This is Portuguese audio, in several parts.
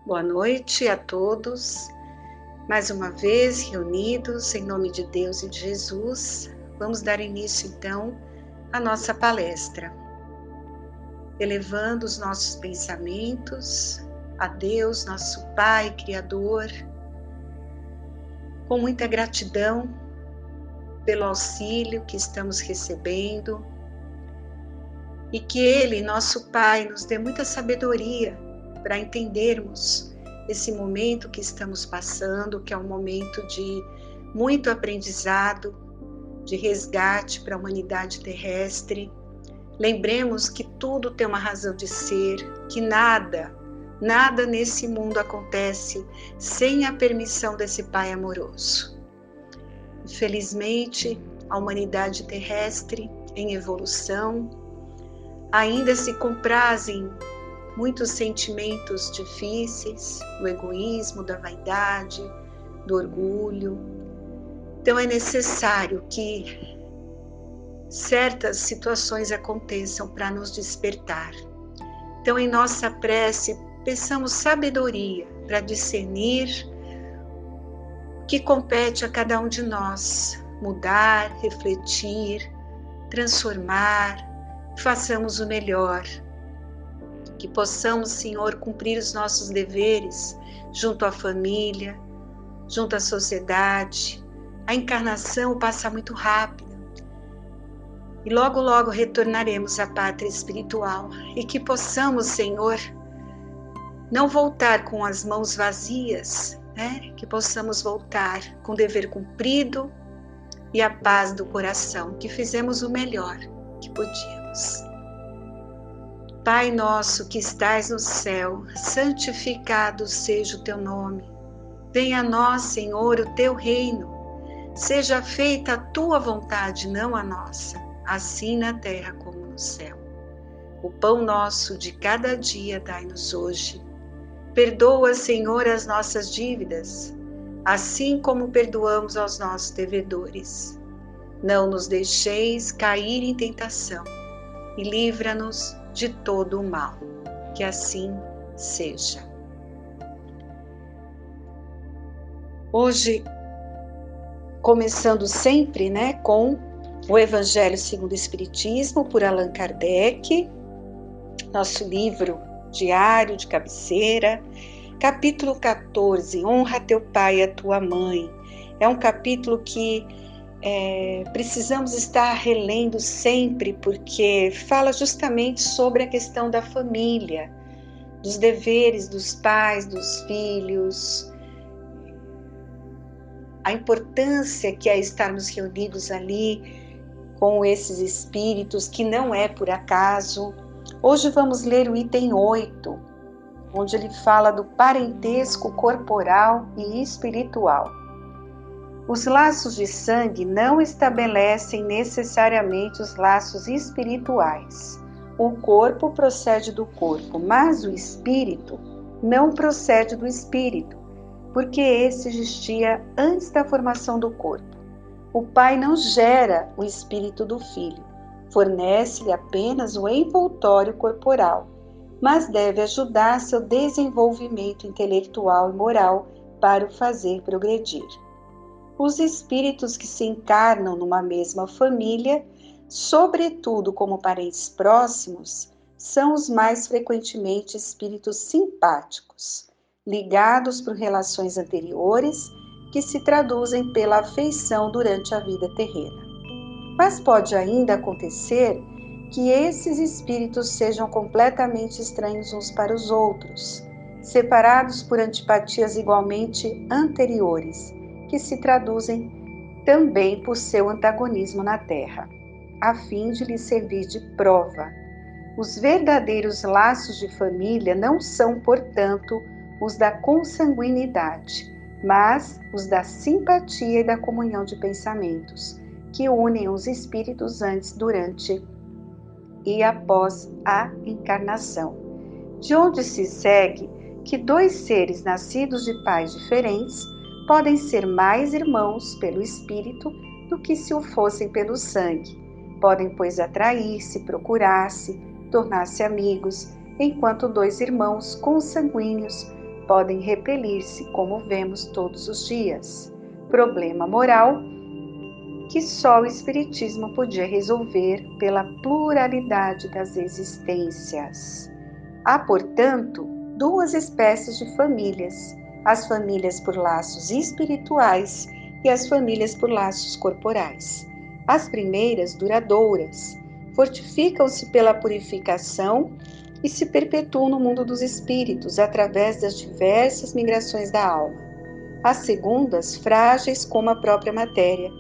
Boa noite a todos. Mais uma vez reunidos em nome de Deus e de Jesus, vamos dar início então à nossa palestra, elevando os nossos pensamentos a Deus, nosso Pai Criador, com muita gratidão pelo auxílio que estamos recebendo e que Ele, nosso Pai, nos dê muita sabedoria para entendermos esse momento que estamos passando, que é um momento de muito aprendizado, de resgate para a humanidade terrestre. Lembremos que tudo tem uma razão de ser, que nada nesse mundo acontece sem a permissão desse Pai amoroso. Infelizmente, a humanidade terrestre em evolução ainda se comprazem muitos sentimentos difíceis, do egoísmo, da vaidade, do orgulho. Então é necessário que certas situações aconteçam para nos despertar. Então em nossa prece, peçamos sabedoria para discernir o que compete a cada um de nós, mudar, refletir, transformar, façamos o melhor. Que possamos, Senhor, cumprir os nossos deveres junto à família, junto à sociedade. A encarnação passa muito rápido e logo, logo retornaremos à pátria espiritual e que possamos, Senhor, não voltar com as mãos vazias, né? Que possamos voltar com dever cumprido e a paz do coração, que fizemos o melhor que podíamos. Pai nosso que estais no céu, santificado seja o teu nome. Venha a nós, Senhor, o teu reino. Seja feita a tua vontade, não a nossa, assim na terra como no céu. O pão nosso de cada dia dai-nos hoje. Perdoa, Senhor, as nossas dívidas, assim como perdoamos aos nossos devedores. Não nos deixeis cair em tentação e livra-nos de todo o mal, que assim seja. Hoje, começando sempre, com o Evangelho segundo o Espiritismo, por Allan Kardec, nosso livro diário de cabeceira, capítulo 14, honra teu pai e a tua mãe. É um capítulo que precisamos estar relendo sempre, porque fala justamente sobre a questão da família, dos deveres dos pais, dos filhos, a importância que é estarmos reunidos ali com esses espíritos, que não é por acaso. Hoje vamos ler o item 8, onde ele fala do parentesco corporal e espiritual. Os laços de sangue não estabelecem necessariamente os laços espirituais. O corpo procede do corpo, mas o espírito não procede do espírito, porque esse existia antes da formação do corpo. O pai não gera o espírito do filho, fornece-lhe apenas o envoltório corporal, mas deve ajudar seu desenvolvimento intelectual e moral para o fazer progredir. Os espíritos que se encarnam numa mesma família, sobretudo como parentes próximos, são os mais frequentemente espíritos simpáticos, ligados por relações anteriores que se traduzem pela afeição durante a vida terrena. Mas pode ainda acontecer que esses espíritos sejam completamente estranhos uns para os outros, separados por antipatias igualmente anteriores, que se traduzem também por seu antagonismo na Terra, a fim de lhe servir de prova. Os verdadeiros laços de família não são, portanto, os da consanguinidade, mas os da simpatia e da comunhão de pensamentos, que unem os espíritos antes, durante e após a encarnação. De onde se segue que dois seres nascidos de pais diferentes podem ser mais irmãos pelo espírito do que se o fossem pelo sangue. Podem, pois, atrair-se, procurar-se, tornar-se amigos, enquanto dois irmãos consanguíneos podem repelir-se, como vemos todos os dias. Problema moral que só o Espiritismo podia resolver pela pluralidade das existências. Há, portanto, duas espécies de famílias: as famílias por laços espirituais e as famílias por laços corporais. As primeiras, duradouras, fortificam-se pela purificação e se perpetuam no mundo dos espíritos através das diversas migrações da alma. As segundas, frágeis como a própria matéria,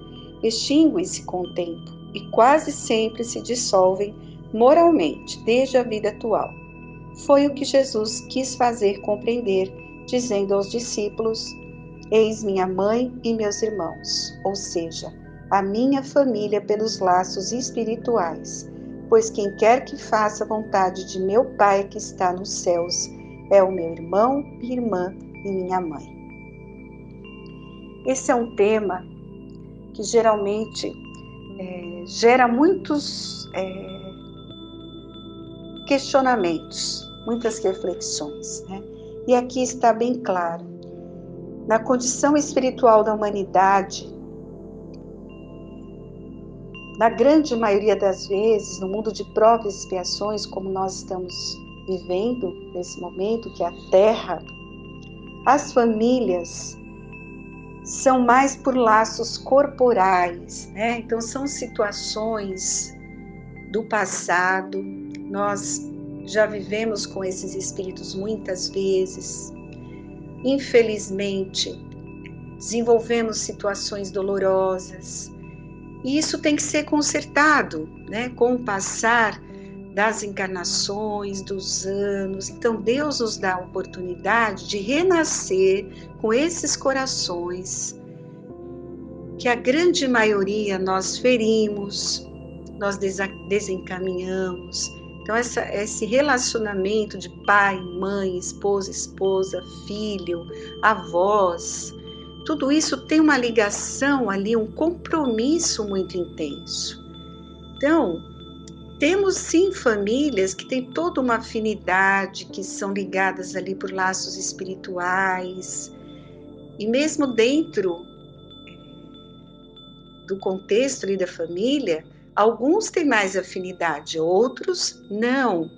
extinguem-se com o tempo e quase sempre se dissolvem moralmente desde a vida atual. Foi o que Jesus quis fazer compreender, dizendo aos discípulos: eis minha mãe e meus irmãos, ou seja, a minha família pelos laços espirituais, pois quem quer que faça a vontade de meu Pai que está nos céus é o meu irmão, minha irmã e minha mãe. Esse é um tema que geralmente gera muitos questionamentos, muitas reflexões, né? E aqui está bem claro: na condição espiritual da humanidade, na grande maioria das vezes, no mundo de provas e expiações, como nós estamos vivendo nesse momento, que é a Terra, as famílias são mais por laços corporais, né? Então são situações do passado, nós já vivemos com esses espíritos muitas vezes, infelizmente desenvolvemos situações dolorosas, e isso tem que ser consertado, né? Com o passar das encarnações, dos anos. Então Deus nos dá a oportunidade de renascer com esses corações que a grande maioria nós ferimos, nós desencaminhamos. Então esse relacionamento de pai, mãe, esposa, filho, avós, tudo isso tem uma ligação ali, um compromisso muito intenso. Então, temos sim famílias que têm toda uma afinidade, que são ligadas ali por laços espirituais, e mesmo dentro do contexto ali da família, alguns têm mais afinidade, outros não.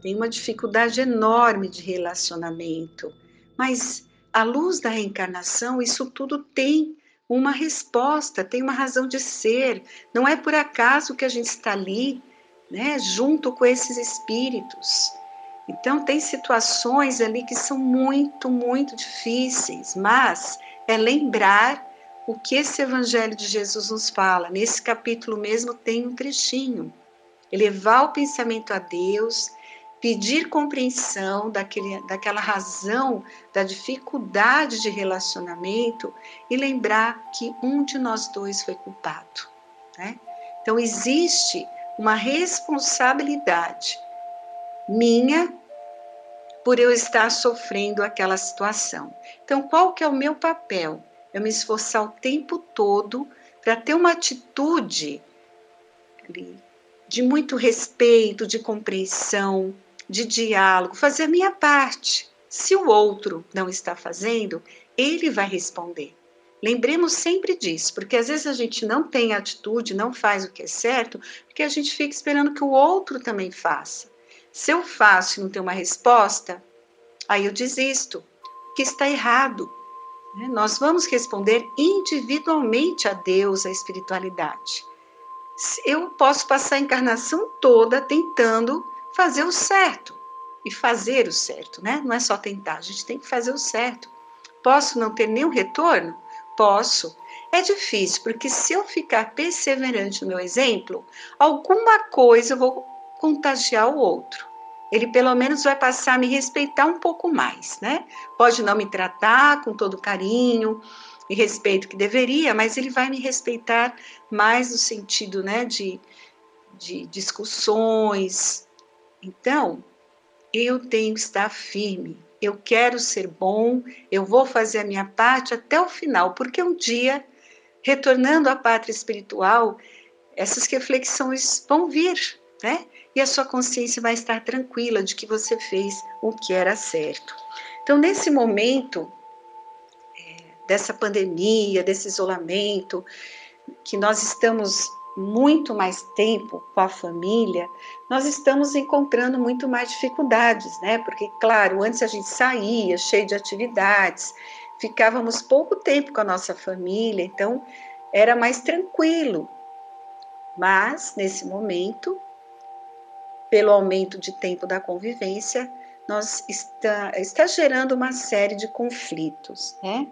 Tem uma dificuldade enorme de relacionamento, mas à luz da reencarnação, isso tudo tem uma resposta, tem uma razão de ser. Não é por acaso que a gente está ali, né, junto com esses espíritos. Então tem situações ali que são muito, muito difíceis, mas é lembrar o que esse Evangelho de Jesus nos fala. Nesse capítulo mesmo tem um trechinho. Elevar o pensamento a Deus, pedir compreensão daquela razão, da dificuldade de relacionamento e lembrar que um de nós dois foi culpado, né? Então existe uma responsabilidade minha por eu estar sofrendo aquela situação. Então, qual que é o meu papel? Eu me esforçar o tempo todo para ter uma atitude ali, de muito respeito, de compreensão, de diálogo, fazer a minha parte. Se o outro não está fazendo, ele vai responder. Lembremos sempre disso, porque às vezes a gente não tem atitude, não faz o que é certo, porque a gente fica esperando que o outro também faça. Se eu faço e não tenho uma resposta, aí eu desisto, que está errado. Nós vamos responder individualmente a Deus, à espiritualidade. Eu posso passar a encarnação toda tentando fazer o certo. E fazer o certo, né? Não é só tentar, a gente tem que fazer o certo. Posso não ter nenhum retorno? Posso. É difícil, porque se eu ficar perseverante no meu exemplo, alguma coisa eu vou contagiar o outro. Ele pelo menos vai passar a me respeitar um pouco mais, né? Pode não me tratar com todo carinho e respeito que deveria, mas ele vai me respeitar mais no sentido, né, de discussões. Então, eu tenho que estar firme. Eu quero ser bom, eu vou fazer a minha parte até o final, porque um dia, retornando à pátria espiritual, essas reflexões vão vir, né? E a sua consciência vai estar tranquila de que você fez o que era certo. Então, nesse momento dessa pandemia, desse isolamento, que nós estamos muito mais tempo com a família, nós estamos encontrando muito mais dificuldades, né? Porque, claro, antes a gente saía cheio de atividades, ficávamos pouco tempo com a nossa família, então era mais tranquilo. Mas, nesse momento, pelo aumento de tempo da convivência, está gerando uma série de conflitos, né?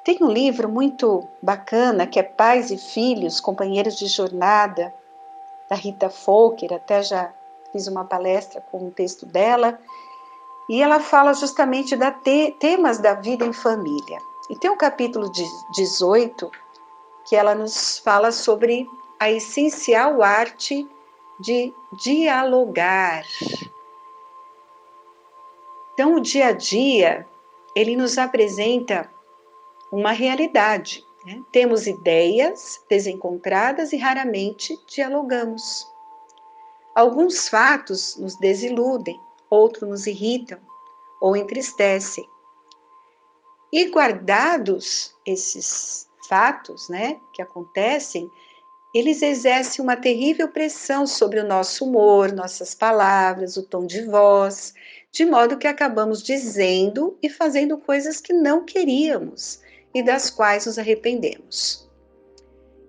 Tem um livro muito bacana que é Pais e Filhos, Companheiros de Jornada, da Rita Folker, até já fiz uma palestra com um texto dela, e ela fala justamente de temas da vida em família. E tem um capítulo 18 que ela nos fala sobre a essencial arte de dialogar. Então, o dia a dia, ele nos apresenta uma realidade, né? Temos ideias desencontradas e raramente dialogamos. Alguns fatos nos desiludem, outros nos irritam ou entristecem. E guardados esses fatos, né, que acontecem, eles exercem uma terrível pressão sobre o nosso humor, nossas palavras, o tom de voz, de modo que acabamos dizendo e fazendo coisas que não queríamos e das quais nos arrependemos.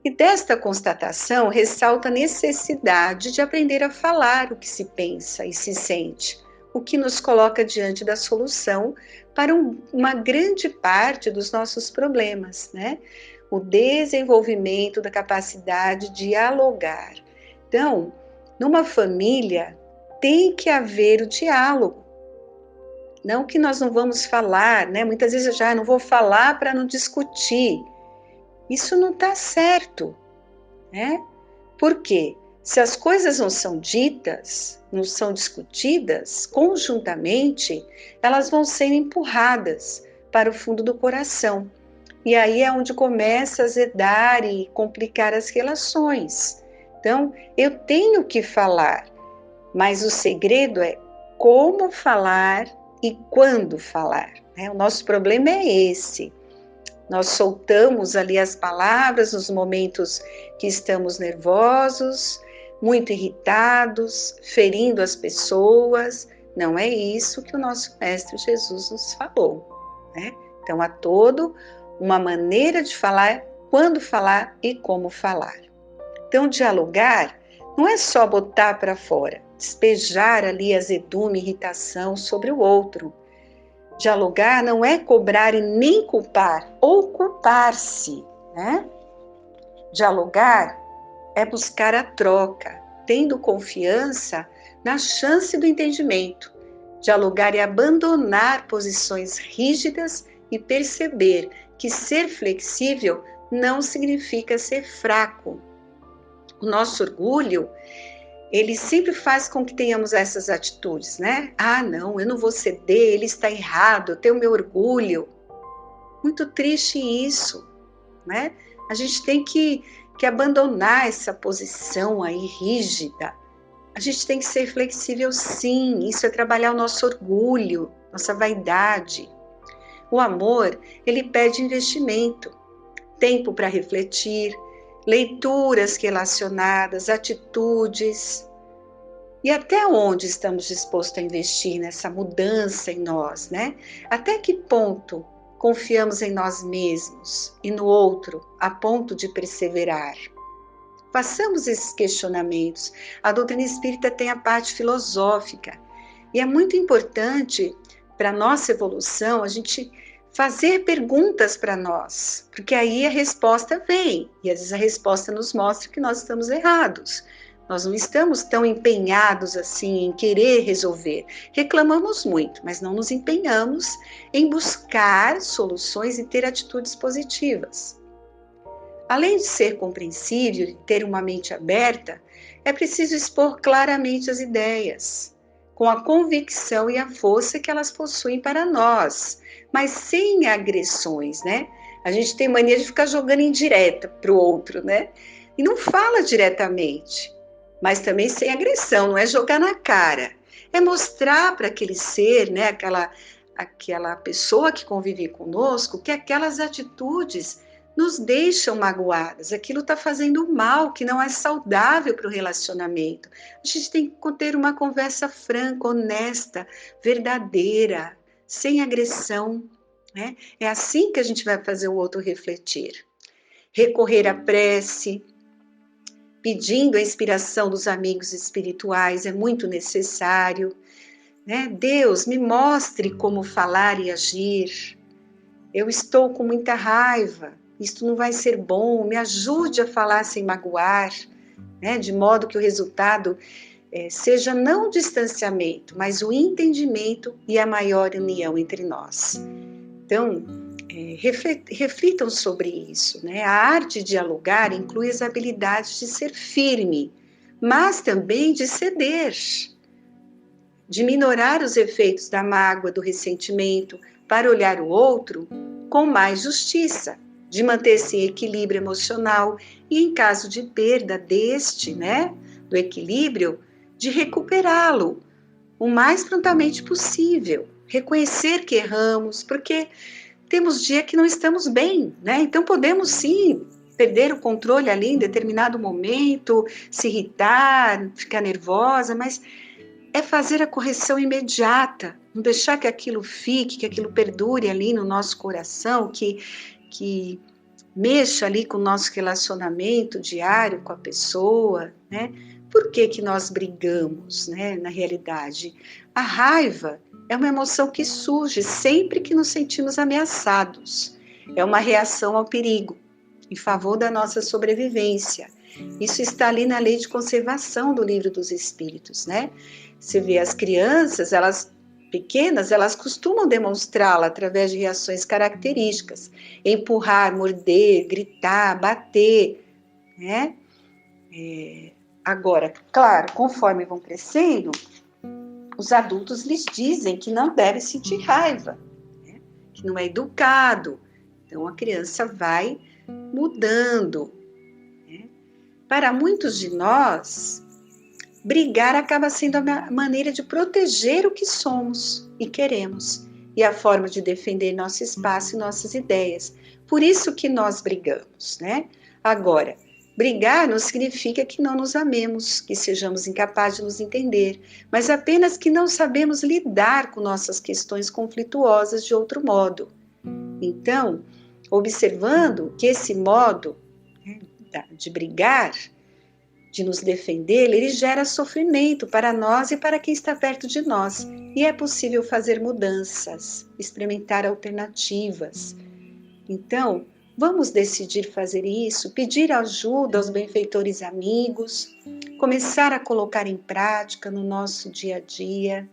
E desta constatação ressalta a necessidade de aprender a falar o que se pensa e se sente, o que nos coloca diante da solução para uma grande parte dos nossos problemas, né? O desenvolvimento da capacidade de dialogar. Então, numa família, tem que haver o diálogo. Não que nós não vamos falar, né? Muitas vezes eu já não vou falar para não discutir. Isso não está certo, né? Por quê? Se as coisas não são ditas, não são discutidas conjuntamente, elas vão ser empurradas para o fundo do coração. E aí é onde começa a azedar e complicar as relações. Então, eu tenho que falar, mas o segredo é como falar e quando falar, né? O nosso problema é esse. Nós soltamos ali as palavras nos momentos que estamos nervosos, muito irritados, ferindo as pessoas. Não é isso que o nosso Mestre Jesus nos falou, né? Então, há todo uma maneira de falar, quando falar e como falar. Então, dialogar não é só botar para fora, despejar ali azedume, irritação sobre o outro. Dialogar não é cobrar e nem culpar, ou culpar-se, né? Dialogar é buscar a troca, tendo confiança na chance do entendimento. Dialogar é abandonar posições rígidas e perceber que ser flexível não significa ser fraco. O nosso orgulho, ele sempre faz com que tenhamos essas atitudes, né? Ah, não, eu não vou ceder, ele está errado, eu tenho meu orgulho. Muito triste isso, né? A gente tem que abandonar essa posição aí rígida. A gente tem que ser flexível, sim. Isso é trabalhar o nosso orgulho, nossa vaidade. O amor, ele pede investimento, tempo para refletir, leituras relacionadas, atitudes. E até onde estamos dispostos a investir nessa mudança em nós, né? Até que ponto confiamos em nós mesmos e no outro a ponto de perseverar? Façamos esses questionamentos. A doutrina espírita tem a parte filosófica e é muito importante para a nossa evolução a gente fazer perguntas para nós, porque aí a resposta vem e às vezes a resposta nos mostra que nós estamos errados. Nós não estamos tão empenhados assim em querer resolver. Reclamamos muito, mas não nos empenhamos em buscar soluções e ter atitudes positivas. Além de ser compreensível e ter uma mente aberta, é preciso expor claramente as ideias, com a convicção e a força que elas possuem para nós, mas sem agressões, né? A gente tem mania de ficar jogando indireta para o outro, né? E não fala diretamente, mas também sem agressão, não é jogar na cara. É mostrar para aquele ser, né, aquela pessoa que convive conosco que aquelas atitudes nos deixam magoadas, aquilo está fazendo mal, que não é saudável para o relacionamento. A gente tem que ter uma conversa franca, honesta, verdadeira, sem agressão, né? É assim que a gente vai fazer o outro refletir. Recorrer à prece, pedindo a inspiração dos amigos espirituais é muito necessário, né? Deus, me mostre como falar e agir. Eu estou com muita raiva, isto não vai ser bom, me ajude a falar sem magoar, né? De modo que o resultado seja não o distanciamento, mas o entendimento e a maior união entre nós. Então, reflitam sobre isso, né? A arte de dialogar inclui as habilidades de ser firme, mas também de ceder, de minorar os efeitos da mágoa, do ressentimento, para olhar o outro com mais justiça, de manter-se em equilíbrio emocional e, em caso de perda deste, né, do equilíbrio, de recuperá-lo o mais prontamente possível, reconhecer que erramos, porque temos dia que não estamos bem, né? Então podemos sim perder o controle ali em determinado momento, se irritar, ficar nervosa, mas é fazer a correção imediata, não deixar que aquilo fique, que aquilo perdure ali no nosso coração, que mexa ali com o nosso relacionamento diário com a pessoa, né? Por que nós brigamos, né? Na realidade, a raiva é uma emoção que surge sempre que nos sentimos ameaçados. É uma reação ao perigo, em favor da nossa sobrevivência. Isso está ali na lei de conservação do Livro dos Espíritos, né? Você vê as crianças, elas pequenas, elas costumam demonstrá-la através de reações características, empurrar, morder, gritar, bater, né? Agora, claro, conforme vão crescendo, os adultos lhes dizem que não deve sentir raiva, né? Que não é educado. Então, a criança vai mudando, né? Para muitos de nós, brigar acaba sendo a maneira de proteger o que somos e queremos, e a forma de defender nosso espaço e nossas ideias. Por isso que nós brigamos, né? Agora, brigar não significa que não nos amemos, que sejamos incapazes de nos entender, mas apenas que não sabemos lidar com nossas questões conflituosas de outro modo. Então, observando que esse modo, né, de brigar, de nos defender, ele gera sofrimento para nós e para quem está perto de nós. E é possível fazer mudanças, experimentar alternativas. Então, vamos decidir fazer isso, pedir ajuda aos benfeitores amigos, começar a colocar em prática no nosso dia a dia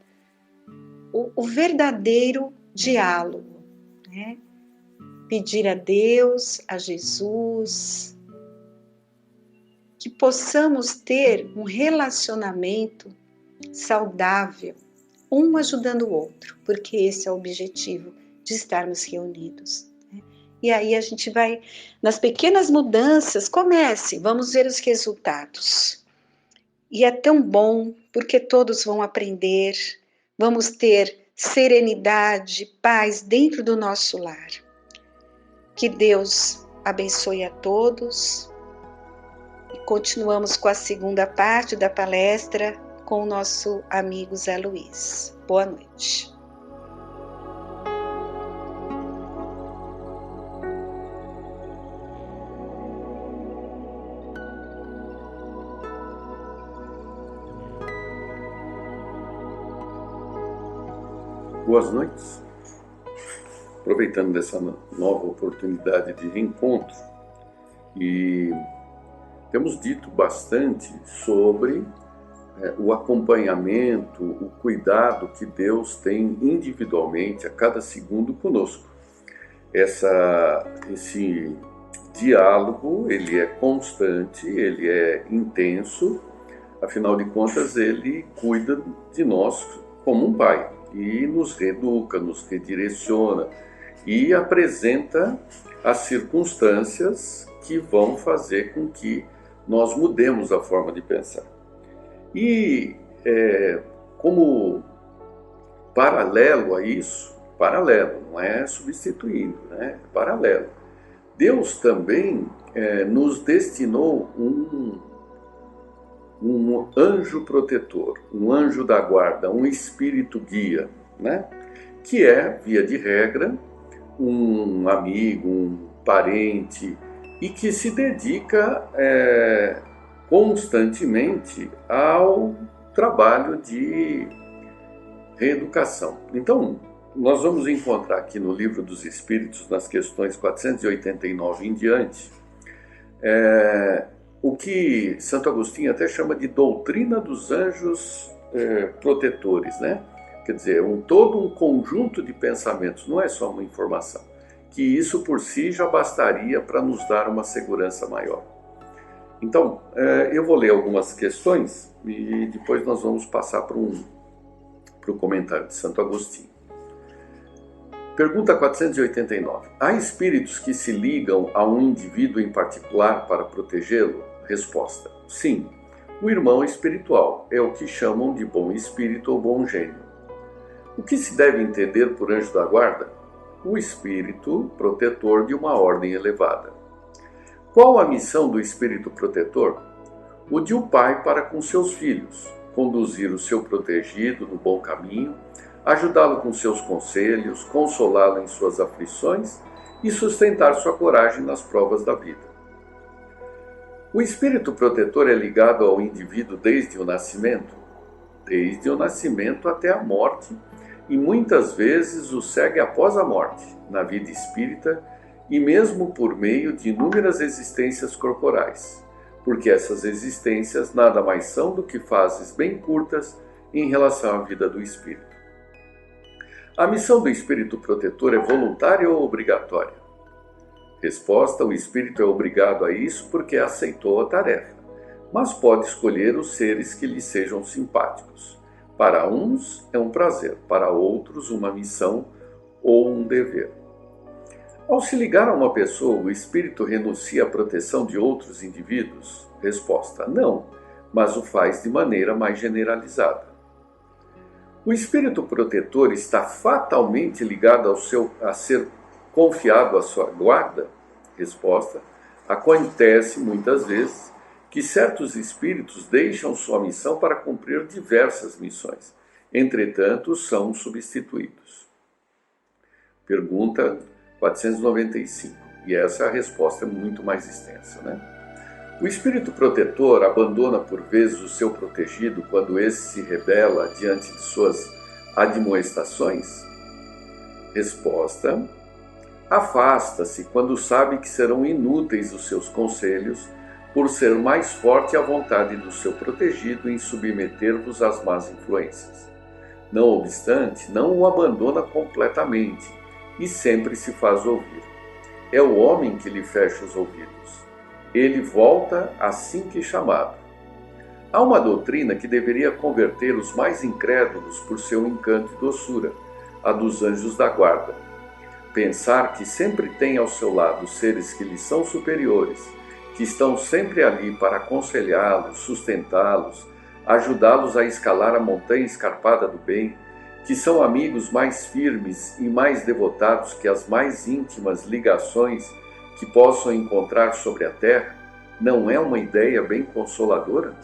o verdadeiro diálogo, né? Pedir a Deus, a Jesus, que possamos ter um relacionamento saudável, um ajudando o outro, porque esse é o objetivo de estarmos reunidos. E aí a gente vai, nas pequenas mudanças, vamos ver os resultados. E é tão bom, porque todos vão aprender, vamos ter serenidade, paz dentro do nosso lar. Que Deus abençoe a todos. E continuamos com a segunda parte da palestra com o nosso amigo Zé Luiz. Boa noite. Boas noites. Aproveitando dessa nova oportunidade de reencontro, e temos dito bastante sobre o acompanhamento, o cuidado que Deus tem individualmente a cada segundo conosco. Esse diálogo, ele é constante, ele é intenso, afinal de contas ele cuida de nós como um pai e nos reeduca, nos redireciona e apresenta as circunstâncias que vão fazer com que nós mudemos a forma de pensar. E como paralelo a isso, paralelo, não é substituindo, né? É paralelo. Deus também nos destinou um anjo protetor, um anjo da guarda, um espírito guia, né? Que é, via de regra, um amigo, um parente, e que se dedica constantemente ao trabalho de reeducação. Então, nós vamos encontrar aqui no Livro dos Espíritos, nas questões 489 em diante, o que Santo Agostinho até chama de doutrina dos anjos protetores, né? Quer dizer, todo um conjunto de pensamentos, não é só uma informação, que isso por si já bastaria para nos dar uma segurança maior. Então, eu vou ler algumas questões e depois nós vamos passar para o comentário de Santo Agostinho. Pergunta 489. Há espíritos que se ligam a um indivíduo em particular para protegê-lo? Resposta. Sim. O irmão espiritual é o que chamam de bom espírito ou bom gênio. O que se deve entender por anjo da guarda? O espírito protetor de uma ordem elevada. Qual a missão do espírito protetor? O de um pai para com seus filhos, conduzir o seu protegido no bom caminho, ajudá-lo com seus conselhos, consolá-lo em suas aflições e sustentar sua coragem nas provas da vida. O espírito protetor é ligado ao indivíduo desde o nascimento? Desde o nascimento até a morte, e muitas vezes o segue após a morte, na vida espírita, e mesmo por meio de inúmeras existências corporais, porque essas existências nada mais são do que fases bem curtas em relação à vida do espírito. A missão do espírito protetor é voluntária ou obrigatória? Resposta: o espírito é obrigado a isso porque aceitou a tarefa, mas pode escolher os seres que lhe sejam simpáticos. Para uns é um prazer, para outros uma missão ou um dever. Ao se ligar a uma pessoa, o espírito renuncia à proteção de outros indivíduos? Resposta: não, mas o faz de maneira mais generalizada. O espírito protetor está fatalmente ligado a ser confiado à sua guarda? Resposta: acontece muitas vezes que certos espíritos deixam sua missão para cumprir diversas missões. Entretanto, são substituídos. Pergunta 495. E essa resposta é muito mais extensa, né? O espírito protetor abandona por vezes o seu protegido quando esse se rebela diante de suas admoestações? Resposta: afasta-se quando sabe que serão inúteis os seus conselhos, por ser mais forte a vontade do seu protegido em submeter-vos às más influências. Não obstante, não o abandona completamente e sempre se faz ouvir. É o homem que lhe fecha os ouvidos. Ele volta assim que chamado. Há uma doutrina que deveria converter os mais incrédulos por seu encanto e doçura, a dos anjos da guarda. Pensar que sempre tem ao seu lado seres que lhe são superiores, que estão sempre ali para aconselhá-los, sustentá-los, ajudá-los a escalar a montanha escarpada do bem, que são amigos mais firmes e mais devotados que as mais íntimas ligações que possam encontrar sobre a terra, não é uma ideia bem consoladora?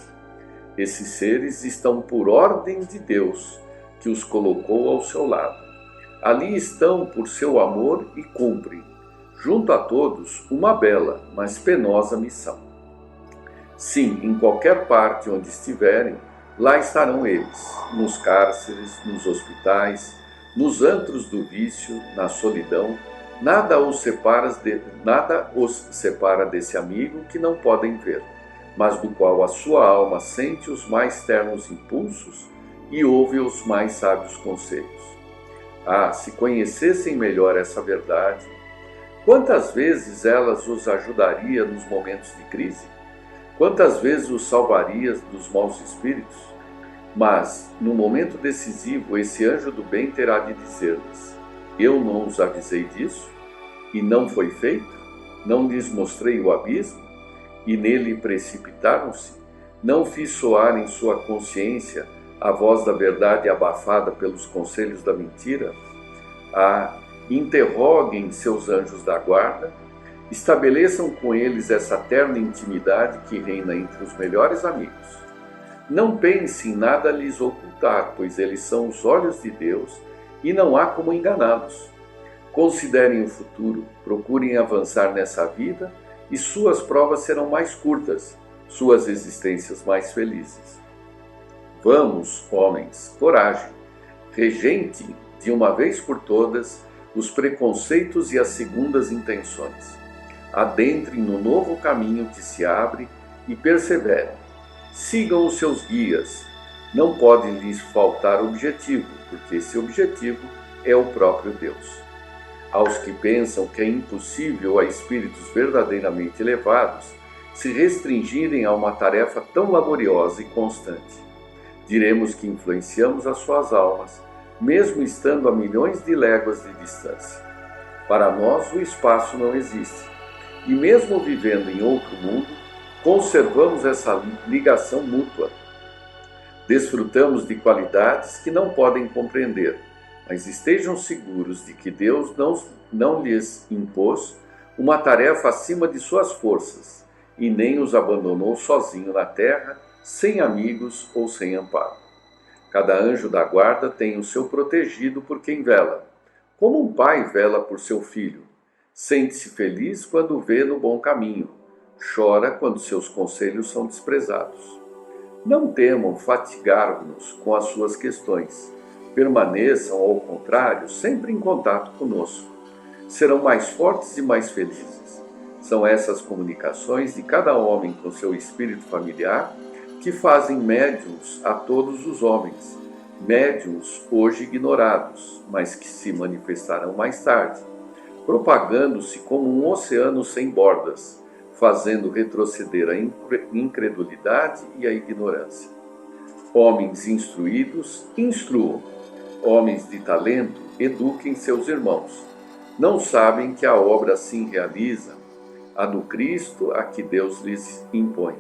Esses seres estão por ordem de Deus, que os colocou ao seu lado. Ali estão por seu amor e cumprem, junto a todos, uma bela, mas penosa missão. Sim, em qualquer parte onde estiverem, lá estarão eles, nos cárceres, nos hospitais, nos antros do vício, na solidão. Nada os separa desse amigo que não podem ver, mas do qual a sua alma sente os mais ternos impulsos e ouve os mais sábios conselhos. Ah, se conhecessem melhor essa verdade, quantas vezes elas os ajudaria nos momentos de crise? Quantas vezes os salvaria dos maus espíritos? Mas, no momento decisivo, esse anjo do bem terá de dizer-lhes: eu não os avisei disso? E não foi feito? Não lhes mostrei o abismo? E nele precipitaram-se? Não fiz soar em sua consciência a voz da verdade abafada pelos conselhos da mentira? interroguem seus anjos da guarda, estabeleçam com eles essa terna intimidade que reina entre os melhores amigos. Não pense em nada lhes ocultar, pois eles são os olhos de Deus e não há como enganá-los. Considerem o futuro, procurem avançar nessa vida e suas provas serão mais curtas, suas existências mais felizes. Vamos, homens, coragem, regentem de uma vez por todas os preconceitos e as segundas intenções. Adentrem no novo caminho que se abre e perseverem. Sigam os seus guias. Não pode lhes faltar objetivo, porque esse objetivo é o próprio Deus. Aos que pensam que é impossível a espíritos verdadeiramente elevados se restringirem a uma tarefa tão laboriosa e constante, diremos que influenciamos as suas almas, mesmo estando a milhões de léguas de distância. Para nós o espaço não existe, e mesmo vivendo em outro mundo, conservamos essa ligação mútua. Desfrutamos de qualidades que não podem compreender, mas estejam seguros de que Deus não lhes impôs uma tarefa acima de suas forças e nem os abandonou sozinho na terra, sem amigos ou sem amparo. Cada anjo da guarda tem o seu protegido por quem vela, como um pai vela por seu filho. Sente-se feliz quando o vê no bom caminho, chora quando seus conselhos são desprezados. Não temam fatigar-nos com as suas questões. Permaneçam, ao contrário, sempre em contato conosco. Serão mais fortes e mais felizes. São essas comunicações de cada homem com seu espírito familiar que fazem médiuns a todos os homens, médiuns hoje ignorados, mas que se manifestarão mais tarde, propagando-se como um oceano sem bordas, fazendo retroceder a incredulidade e a ignorância. Homens instruídos, instruam. Homens de talento, eduquem seus irmãos. Não sabem que a obra assim realiza, a do Cristo, a que Deus lhes impõe.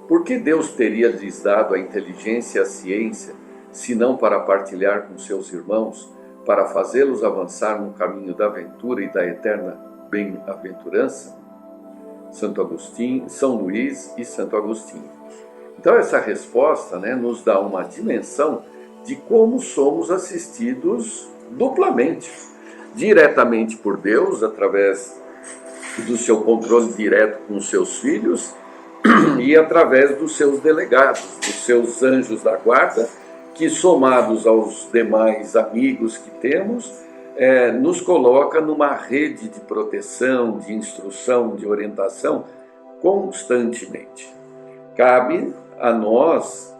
Por que Deus teria lhes dado a inteligência e a ciência, senão para partilhar com seus irmãos, para fazê-los avançar no caminho da aventura e da eterna bem-aventurança? Santo Agostinho, São Luís e Santo Agostinho. Então essa resposta, nos dá uma dimensão de como somos assistidos duplamente. Diretamente por Deus, através do seu controle direto com os seus filhos, e através dos seus delegados, dos seus anjos da guarda, que somados aos demais amigos que temos, nos coloca numa rede de proteção, de instrução, de orientação constantemente. Cabe a nós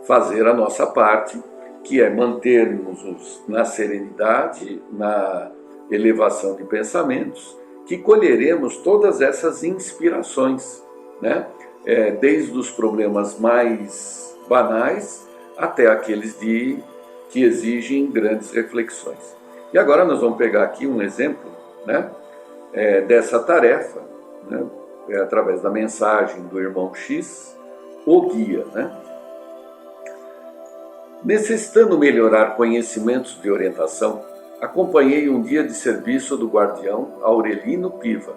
fazer a nossa parte, que é mantermos na serenidade, na elevação de pensamentos, que colheremos todas essas inspirações, desde os problemas mais banais até aqueles que exigem grandes reflexões. E agora nós vamos pegar aqui um exemplo dessa tarefa, através da mensagem do irmão X, o guia. Necessitando melhorar conhecimentos de orientação, acompanhei um dia de serviço do guardião Aurelino Piva,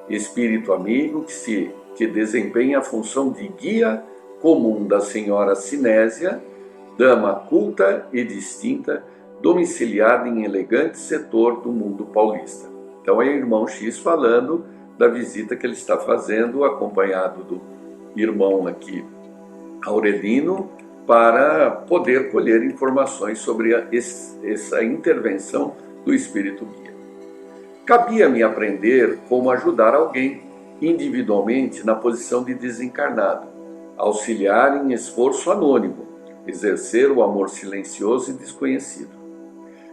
espírito amigo que desempenha a função de guia comum da senhora Sinésia, dama culta e distinta, domiciliada em elegante setor do mundo paulista. Então é o irmão X falando da visita que ele está fazendo, acompanhado do irmão aqui, Aurelino, para poder colher informações sobre essa intervenção do Espírito Guia. Cabia-me aprender como ajudar alguém individualmente na posição de desencarnado, auxiliar em esforço anônimo, exercer o amor silencioso e desconhecido.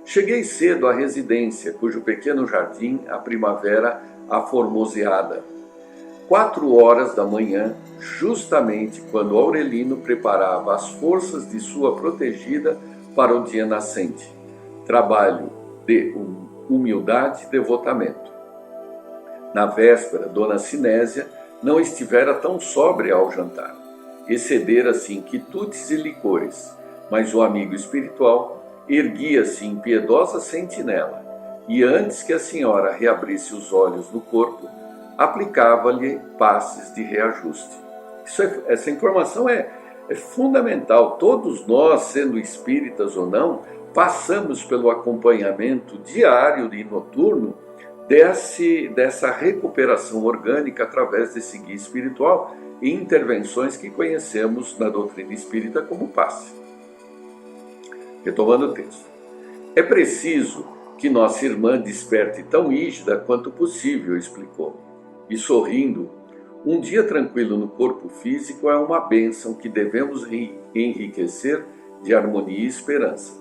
Cheguei cedo à residência, cujo pequeno jardim a primavera aformoseada. 4h da manhã, justamente quando Aurelino preparava as forças de sua protegida para o dia nascente. Trabalho de humildade e devotamento. Na véspera, Dona Sinésia não estivera tão sóbria ao jantar. Excedera-se em quitutes e licores, mas o amigo espiritual erguia-se impiedosa sentinela e, antes que a senhora reabrisse os olhos do corpo, aplicava-lhe passes de reajuste. Essa informação é fundamental. Todos nós, sendo espíritas ou não, passamos pelo acompanhamento diário e noturno dessa recuperação orgânica através desse guia espiritual e intervenções que conhecemos na doutrina espírita como passe. Retomando o texto. É preciso que nossa irmã desperte tão rígida quanto possível, explicou. E sorrindo, um dia tranquilo no corpo físico é uma bênção que devemos enriquecer de harmonia e esperança.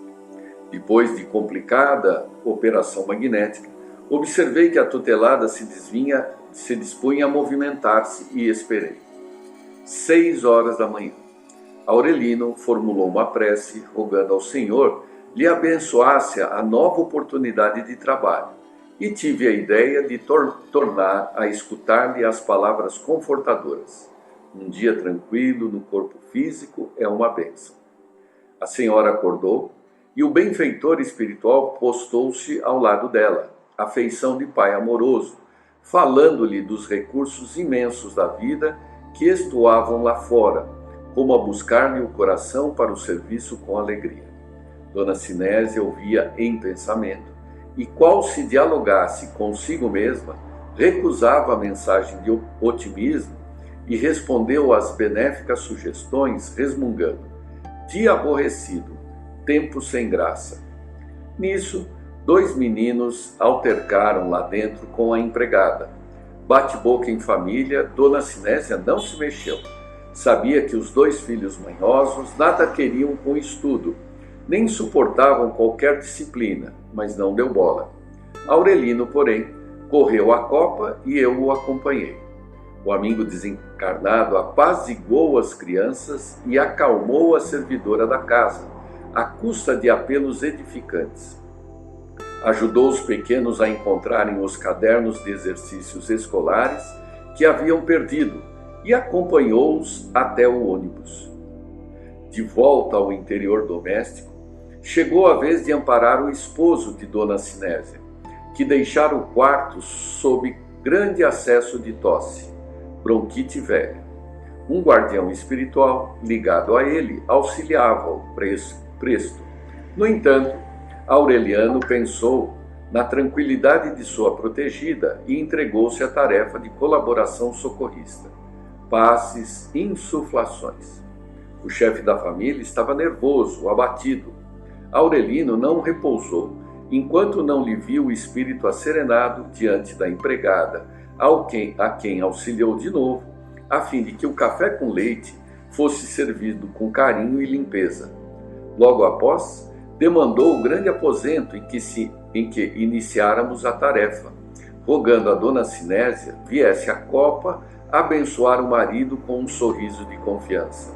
Depois de complicada operação magnética, observei que a tutelada se dispunha a movimentar-se e esperei. 6 horas da manhã. Aurelino formulou uma prece, rogando ao Senhor lhe abençoasse a nova oportunidade de trabalho, e tive a ideia de tornar a escutar-lhe as palavras confortadoras. Um dia tranquilo no corpo físico é uma bênção. A senhora acordou e o benfeitor espiritual postou-se ao lado dela, a feição de pai amoroso, falando-lhe dos recursos imensos da vida que estuavam lá fora, como a buscar-lhe o coração para o serviço com alegria. Dona Sinésia ouvia em pensamento, e qual se dialogasse consigo mesma, recusava a mensagem de otimismo e respondeu às benéficas sugestões, resmungando: dia aborrecido, tempo sem graça. Nisso, 2 meninos altercaram lá dentro com a empregada. Bate-boca em família, Dona Sinésia não se mexeu. Sabia que os 2 filhos manhosos nada queriam com estudo, nem suportavam qualquer disciplina, mas não deu bola. Aurelino, porém, correu à copa e eu o acompanhei. O amigo desencarnado apaziguou as crianças e acalmou a servidora da casa, à custa de apelos edificantes. Ajudou os pequenos a encontrarem os cadernos de exercícios escolares que haviam perdido e acompanhou-os até o ônibus. De volta ao interior doméstico, chegou a vez de amparar o esposo de Dona Sinésia, que deixara o quarto sob grande acesso de tosse, bronquite velha. Um guardião espiritual, ligado a ele, auxiliava-o presto. No entanto, Aureliano pensou na tranquilidade de sua protegida e entregou-se à tarefa de colaboração socorrista. Passes, insuflações. O chefe da família estava nervoso, abatido. Aurelino não repousou, enquanto não lhe viu o espírito asserenado diante da empregada, a quem auxiliou de novo, a fim de que o café com leite fosse servido com carinho e limpeza. Logo após, demandou o grande aposento em que iniciáramos a tarefa, rogando a Dona Sinésia viesse à copa abençoar o marido com um sorriso de confiança.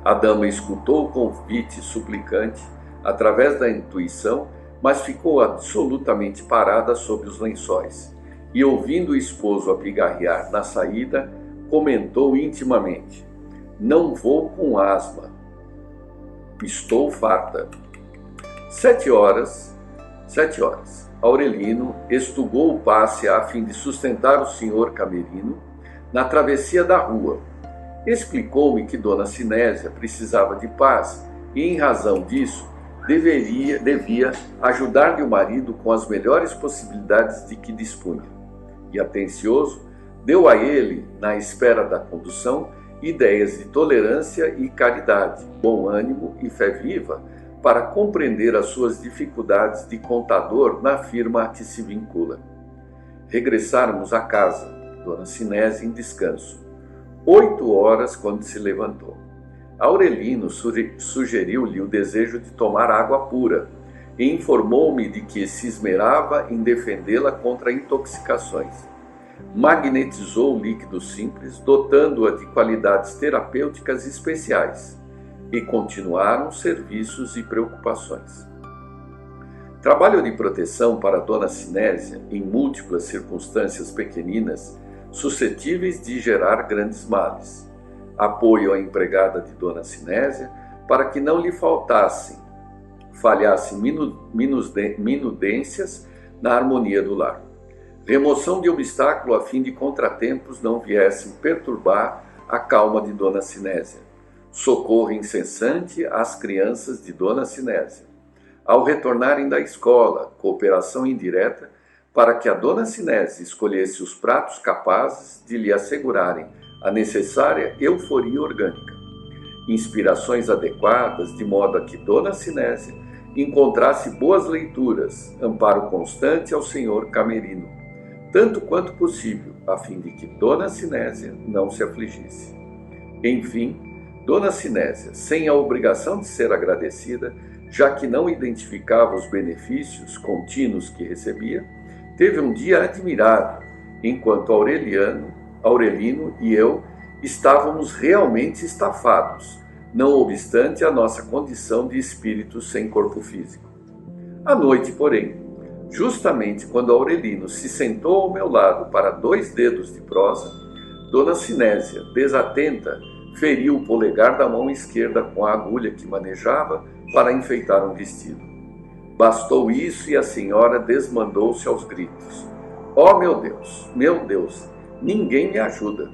A dama escutou o convite suplicante através da intuição, mas ficou absolutamente parada sob os lençóis e, ouvindo o esposo apigarrear na saída, comentou intimamente: não vou com asma, estou farta. 7 horas. Aurelino estugou o passe a fim de sustentar o senhor Camerino na travessia da rua. Explicou-me que Dona Sinésia precisava de paz e, em razão disso, devia ajudar-lhe o marido com as melhores possibilidades de que dispunha. E, atencioso, deu a ele, na espera da condução, ideias de tolerância e caridade, bom ânimo e fé viva, para compreender as suas dificuldades de contador na firma a que se vincula. Regressáramos à casa, Dona Sinésia em descanso. 8 horas quando se levantou. Aurelino sugeriu-lhe o desejo de tomar água pura e informou-me de que se esmerava em defendê-la contra intoxicações. Magnetizou o líquido simples, dotando-a de qualidades terapêuticas especiais, e continuaram serviços e preocupações. Trabalho de proteção para Dona Sinésia em múltiplas circunstâncias pequeninas, suscetíveis de gerar grandes males. Apoio à empregada de Dona Sinésia para que não lhe falhassem minudências na harmonia do lar. Remoção de obstáculo a fim de contratempos não viessem perturbar a calma de Dona Sinésia. Socorro incessante às crianças de Dona Sinésia. Ao retornarem da escola, cooperação indireta para que a Dona Sinésia escolhesse os pratos capazes de lhe assegurarem a necessária euforia orgânica. Inspirações adequadas de modo a que Dona Sinésia encontrasse boas leituras, amparo constante ao senhor Camerino, tanto quanto possível, a fim de que Dona Sinésia não se afligisse. Enfim, Dona Sinésia, sem a obrigação de ser agradecida, já que não identificava os benefícios contínuos que recebia, teve um dia admirável, enquanto Aurelino e eu estávamos realmente estafados, não obstante a nossa condição de espíritos sem corpo físico. À noite, porém, justamente quando Aurelino se sentou ao meu lado para 2 dedos de prosa, Dona Sinésia, desatenta, feriu o polegar da mão esquerda com a agulha que manejava para enfeitar um vestido. Bastou isso e a senhora desmandou-se aos gritos. Oh, meu Deus, ninguém me ajuda.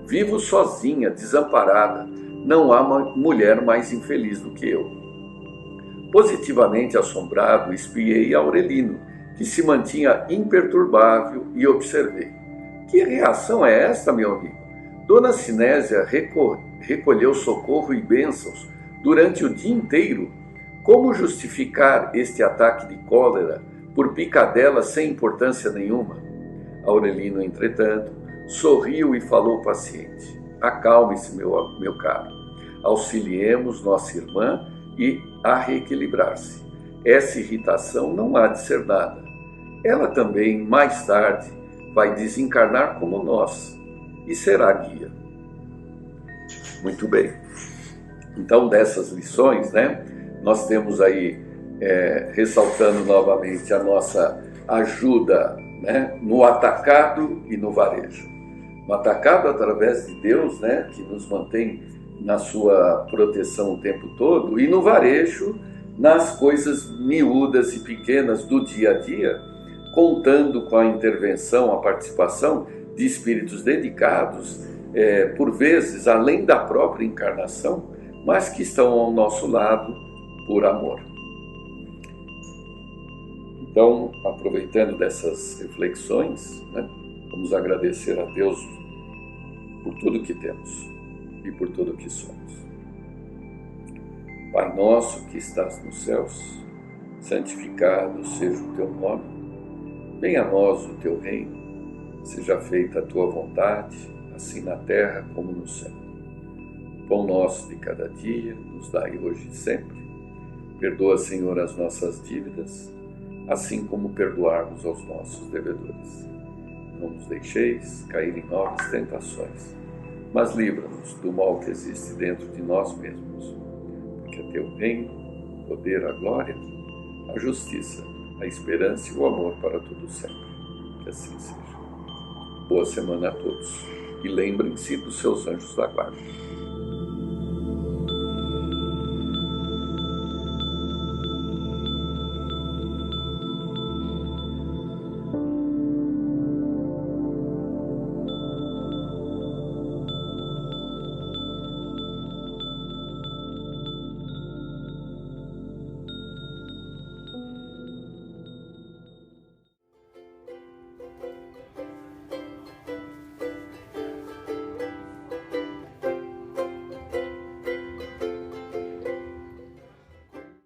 Vivo sozinha, desamparada. Não há mulher mais infeliz do que eu. Positivamente assombrado, espiei Aurelino, que se mantinha imperturbável, e observei. Que reação é esta, meu amigo? Dona Sinésia recolheu socorro e bênçãos durante o dia inteiro. Como justificar este ataque de cólera por picadela sem importância nenhuma? Aurelino, entretanto, sorriu e falou paciente. Acalme-se, meu caro. Auxiliemos nossa irmã a reequilibrar-se. Essa irritação não há de ser nada. Ela também, mais tarde, vai desencarnar como nós e será guia. Muito bem. Então, dessas lições, nós temos aí, ressaltando novamente a nossa ajuda no atacado e no varejo. No atacado através de Deus, que nos mantém na sua proteção o tempo todo, e no varejo, nas coisas miúdas e pequenas do dia a dia, contando com a intervenção, a participação de espíritos dedicados, por vezes além da própria encarnação, mas que estão ao nosso lado por amor. Então, aproveitando dessas reflexões, vamos agradecer a Deus por tudo que temos e por tudo que somos. Pai nosso que estás nos céus, santificado seja o teu nome, venha a nós o teu reino, seja feita a tua vontade, assim na terra como no céu. O pão nosso de cada dia nos dai hoje e sempre. Perdoa, Senhor, as nossas dívidas, assim como perdoarmos aos nossos devedores. Não nos deixeis cair em novas tentações, mas livra-nos do mal que existe dentro de nós mesmos, porque é teu reino, o poder, a glória, a justiça, a esperança e o amor para todo sempre. Que assim seja. Boa semana a todos e lembrem-se dos seus anjos da guarda.